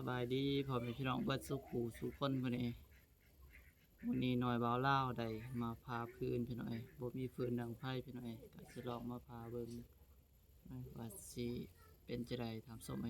สบายดีพ่อแม่พี่น้องเบิดสุขหูสุขคนพุ่นนี้วันนี้หน่อยบ่าวลาวได้มาพาพื้นพี่น้อยบ่มีฟืนดังไผพี่น้อยก็สิลองมาพาเบิ่งว่าสิเป็นจังได๋ถามส้มไหม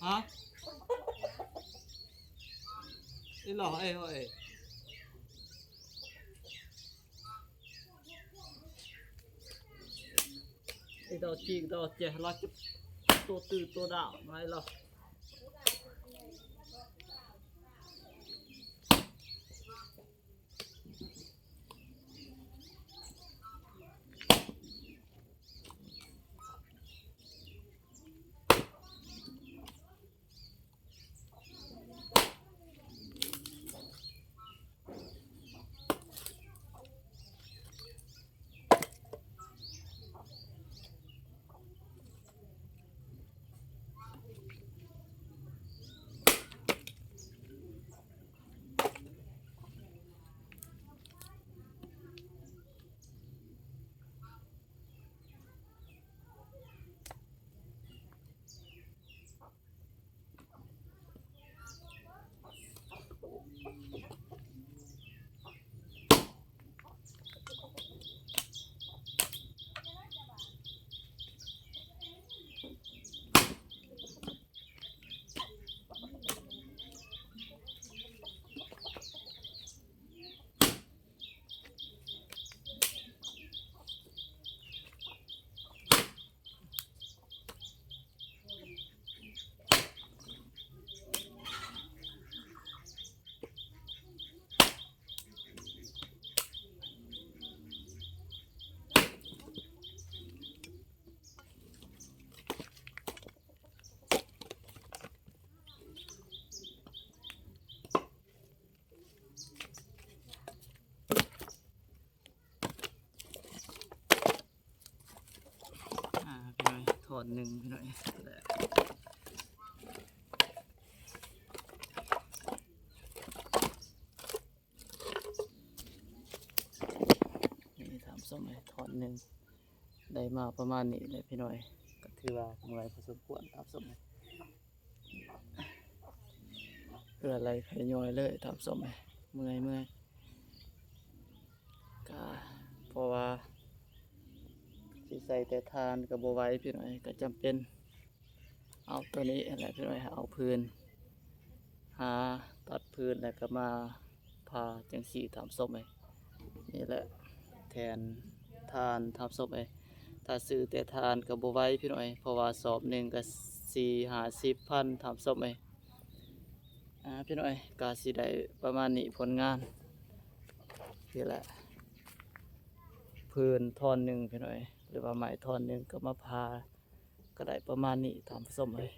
Hả? Đi lò ê ơi. Đi đâu chi đâu chè lo chụp tô từ tô đạo ngay lò.ถอนหนึ่งพี่หน่อยนี่ถามส้มเลยถอนหนึ่งได้มาประมาณนี้เลยพี่หน่อยก็ถือว่าเมื่อยพอสมควรถามส้มเลยเพื่ออะไรใครย่อยเลยถามส้มเลยเมื่อยก็เพราะว่าสิใส่แต่ทานก็บ่ไหวพี่น้อยก็จำเป็นเอาตัวนี้แหละพี่น้อยเอาพื้นหาตัดพื้นแล้วก็มาพาจังซี่ทำส้มไว้นี่แหละแทนทานทำส้มไว้ถ้าซื้อแต่ทานก็บ่ไหวพี่น้อยเพราะว่าสอบหนึงก็4-50,000ทำส้มไว้พี่น้อยก็สิได้ประมาณนี้ผลงานนี่แหละพื้นท่อนหนึ่งพี่น้อยหรือว่าไม้ท่อนหนึ่งก็มาพาก็ได้ประมาณนี้ทำส้มเลย